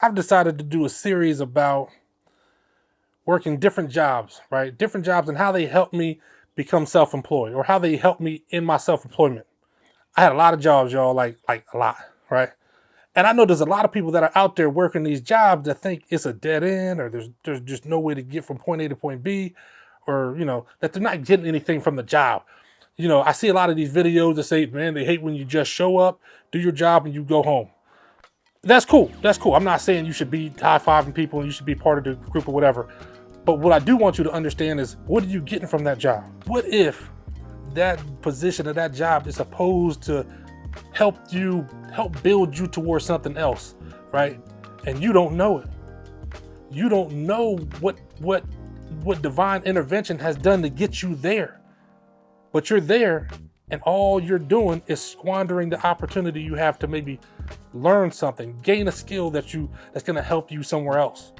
I've decided to do a series about working different jobs, right? Different jobs and how they help me become self-employed or how they help me in my self-employment. I had a lot of jobs, y'all, like a lot, right? And I know there's a lot of people that are out there working these jobs that think it's a dead end or there's just no way to get from point A to point B, or that they're not getting anything from the job. I see a lot of these videos that say, man, they hate when you just show up, do your job, and you go home. That's cool. That's cool. I'm not saying you should be high-fiving people and you should be part of the group or whatever. But what I do want you to understand is, what are you getting from that job? What if that position of that job is supposed to help build you towards something else, right? And you don't know it. You don't know what divine intervention has done to get you there. But you're there, and all you're doing is squandering the opportunity you have to maybe learn something, gain a skill that's going to help you somewhere else,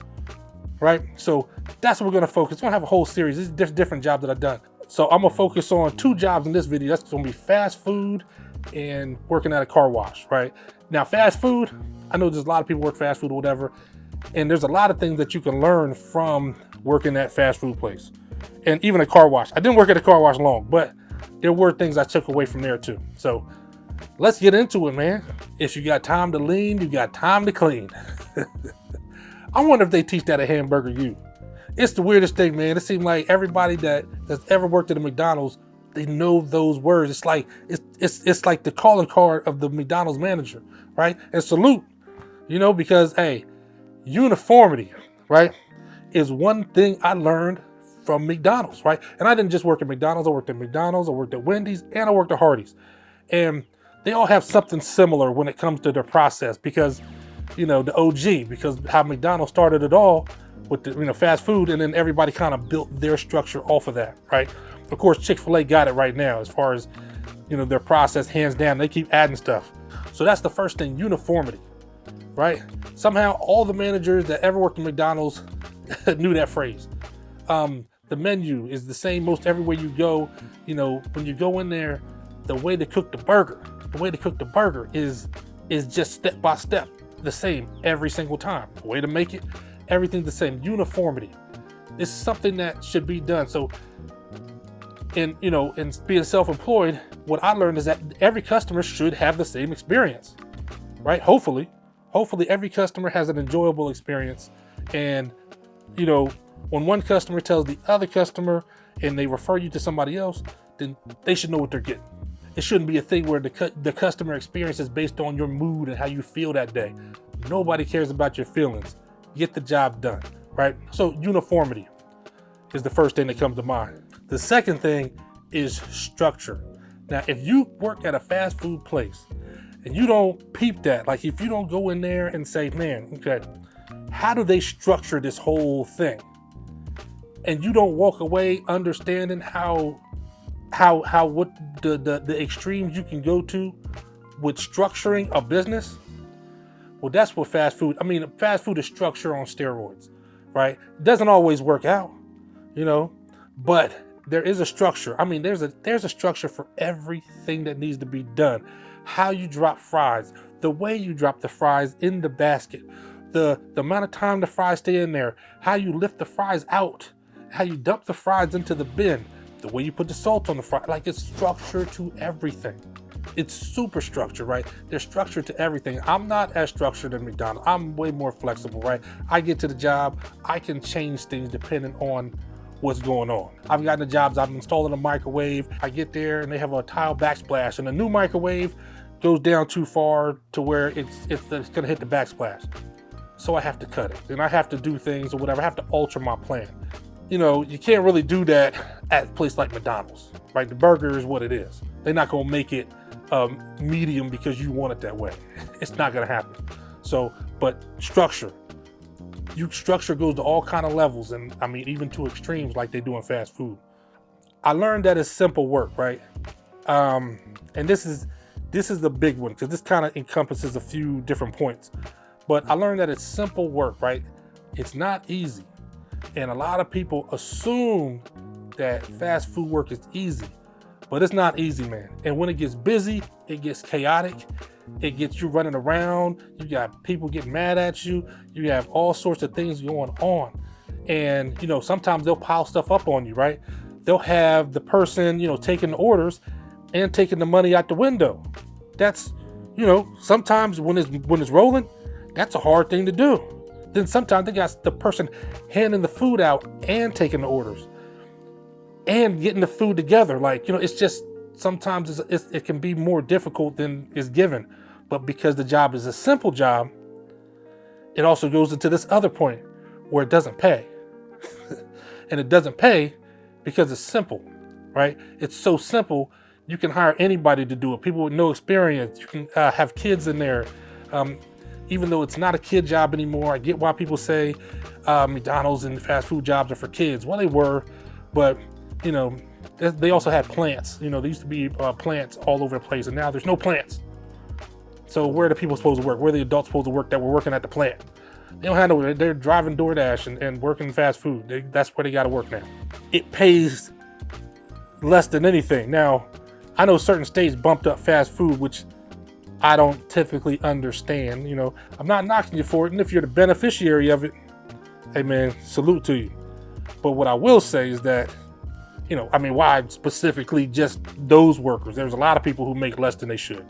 right? So that's what we're going to focus. We're going to have a whole series. These are different jobs that I've done. So I'm going to focus on 2 jobs in this video. That's going to be fast food and working at a car wash, right? Now, fast food, I know there's a lot of people work fast food or whatever, and there's a lot of things that you can learn from working at fast food place and even a car wash. I didn't work at a car wash long, but there were things I took away from there too. So let's get into it, man. If you got time to lean, you got time to clean. I wonder if they teach that at Hamburger U. It's the weirdest thing, man. It seems like everybody that's ever worked at a McDonald's, they know those words. It's like it's like the calling card of the McDonald's manager, right? And salute, because hey, uniformity, right, is one thing I learned from McDonald's, right? And I didn't just work at McDonald's. I worked at McDonald's, I worked at Wendy's, and I worked at Hardee's. And they all have something similar when it comes to their process because, the OG, because how McDonald's started it all with the, fast food, and then everybody kind of built their structure off of that, right? Of course, Chick-fil-A got it right now as far as, their process, hands down. They keep adding stuff. So that's the first thing, uniformity, right? Somehow all the managers that ever worked at McDonald's knew that phrase. The menu is the same most everywhere you go. When you go in there, the way to cook the burger is just step by step the same every single time. The way to make it, everything's the same. Uniformity. It's something that should be done. So, in being self-employed, what I learned is that every customer should have the same experience, right? Hopefully every customer has an enjoyable experience. And, when one customer tells the other customer and they refer you to somebody else, then they should know what they're getting. It shouldn't be a thing where the customer experience is based on your mood and how you feel that day. Nobody cares about your feelings. Get the job done, right? So uniformity is the first thing that comes to mind. The second thing is structure. Now, if you work at a fast food place and you don't peep that, like if you don't go in there and say, man, okay, how do they structure this whole thing? And you don't walk away understanding how what the extremes you can go to with structuring a business. Well, that's what fast food is structure on steroids, right? It doesn't always work out, but there is a structure. There's a structure for everything that needs to be done. How you drop fries, the way you drop the fries in the basket, the amount of time the fries stay in there, how you lift the fries out, how you dump the fries into the bin, the way you put the salt on the fry. Like, it's structure to everything. It's super structured, right? There's structure to everything. I'm not as structured as McDonald's. I'm way more flexible, right? I get to the job, I can change things depending on what's going on. I've gotten the jobs, I've installed a microwave. I get there and they have a tile backsplash, and the new microwave goes down too far to where it's gonna hit the backsplash. So I have to cut it, and I have to do things or whatever. I have to alter my plan. You can't really do that at a place like McDonald's, right? The burger is what it is. They're not gonna make it medium because you want it that way. It's not gonna happen. So, but structure goes to all kind of levels, and even to extremes like they do in fast food. I learned that it's simple work, right? And this is the big one because this kind of encompasses a few different points. But I learned that it's simple work, right? It's not easy. And a lot of people assume that fast food work is easy, but it's not easy, man. And when it gets busy, it gets chaotic. It gets you running around. You got people getting mad at you. You have all sorts of things going on. And, sometimes they'll pile stuff up on you, right? They'll have the person, taking the orders and taking the money out the window. That's, sometimes when it's rolling, that's a hard thing to do. Then sometimes they got the person handing the food out and taking the orders and getting the food together. Like, it's just, sometimes it can be more difficult than is given. But because the job is a simple job, it also goes into this other point where it doesn't pay. And it doesn't pay because it's simple, right? It's so simple, you can hire anybody to do it. People with no experience. You can have kids in there. Even though it's not a kid job anymore, I get why people say McDonald's and fast food jobs are for kids. Well, they were, but they also had plants. There used to be plants all over the place, and now there's no plants. So where are the people supposed to work? Where are the adults supposed to work that were working at the plant? They don't have no, they're driving DoorDash and working fast food. That's where they got to work now. It pays less than anything. Now, I know certain states bumped up fast food, which I don't typically understand. I'm not knocking you for it. And if you're the beneficiary of it, hey man, salute to you. But what I will say is that, why specifically just those workers? There's a lot of people who make less than they should,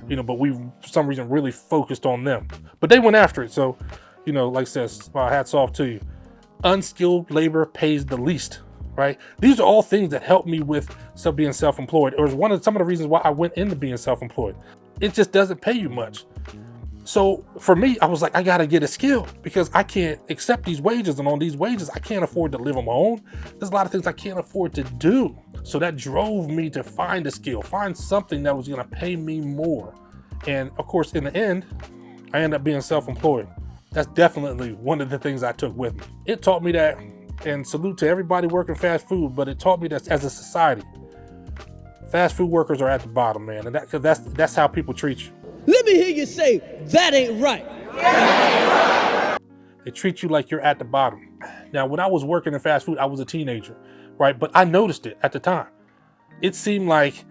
but we, for some reason, really focused on them. But they went after it. So, like I said, hats off to you. Unskilled labor pays the least, right? These are all things that help me with being self-employed, or is some of the reasons why I went into being self-employed. It just doesn't pay you much. So for me, I was like, I got to get a skill because I can't accept these wages. And on these wages, I can't afford to live on my own. There's a lot of things I can't afford to do. So that drove me to find a skill, find something that was going to pay me more. And of course, in the end, I ended up being self-employed. That's definitely one of the things I took with me. It taught me that, and salute to everybody working fast food, but it taught me that as a society, fast food workers are at the bottom, man. And that's how people treat you. Let me hear you say, that ain't right. They treat you like you're at the bottom. Now, when I was working in fast food, I was a teenager, right? But I noticed it at the time. It seemed like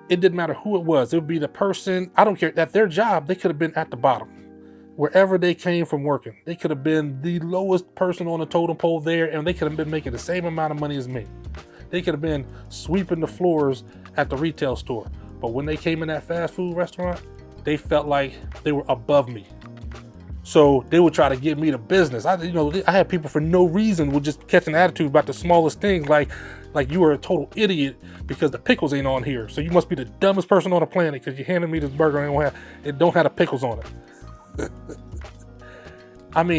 it didn't matter who it was. It would be the person, I don't care, at their job, they could have been at the bottom. Wherever they came from working, they could have been the lowest person on the totem pole there, and they could have been making the same amount of money as me. They could have been sweeping the floors at the retail store. But when they came in that fast food restaurant, they felt like they were above me. So they would try to get me to business. I had people for no reason would just catch an attitude about the smallest things, like you were a total idiot because the pickles ain't on here. So you must be the dumbest person on the planet because you handed me this burger and it don't have the pickles on it.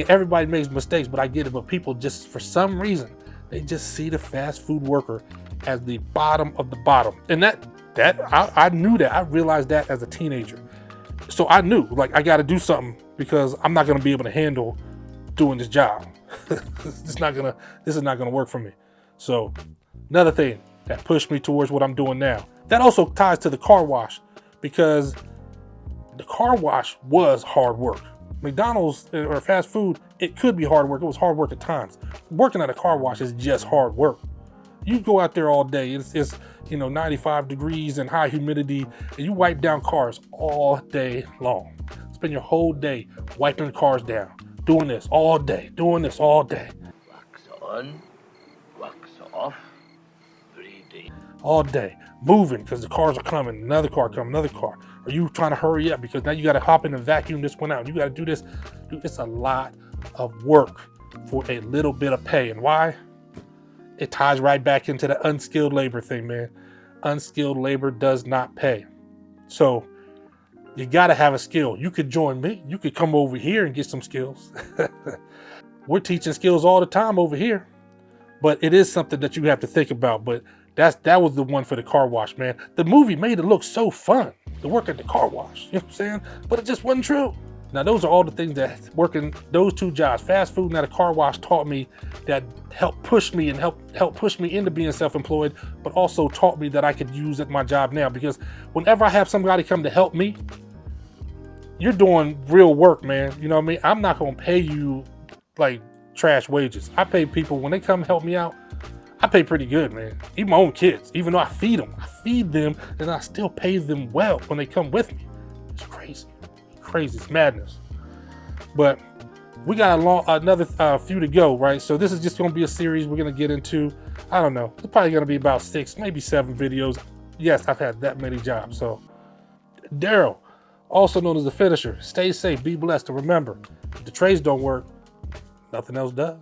Everybody makes mistakes, but I get it. But people just, for some reason, they just see the fast food worker as the bottom of the bottom. And I knew that. I realized that as a teenager. So I knew, I got to do something because I'm not going to be able to handle doing this job. This is not going to work for me. So another thing that pushed me towards what I'm doing now. That also ties to the car wash, because the car wash was hard work. McDonald's or fast food, it could be hard work. It was hard work at times. Working at a car wash is just hard work. You go out there all day. It's 95 degrees and high humidity, and you wipe down cars all day long. Spend your whole day wiping cars down, doing this all day, Wax on, wax off, 3D. All day, moving because the cars are coming, another car coming, another car. Are you trying to hurry up because now you got to hop in and vacuum this one out? You got to do this. Dude, it's a lot of work for a little bit of pay. And why? It ties right back into the unskilled labor thing, man. Unskilled labor does not pay. So you got to have a skill. You could join me. You could come over here and get some skills. We're teaching skills all the time over here, but it is something that you have to think about. But that was the one for the car wash, man. The movie made it look so fun to work at the car wash, you know what I'm saying? But it just wasn't true. Now, those are all the things that working those two jobs, fast food and at a car wash, taught me, that helped push me and help push me into being self-employed, but also taught me that I could use at my job now. Because whenever I have somebody come to help me, you're doing real work, man. You know what I mean? I'm not going to pay you like trash wages. I pay people when they come help me out. I pay pretty good, man. Even my own kids, even though I feed them and I still pay them well when they come with me. It's crazy. crazy. It's madness. But we got another few to go, right? So this is just going to be a series we're going to get into. I don't know. It's probably going to be about 6, maybe 7 videos. Yes, I've had that many jobs. So Daryl, also known as the Finisher, stay safe, be blessed, and remember, if the trades don't work, nothing else does.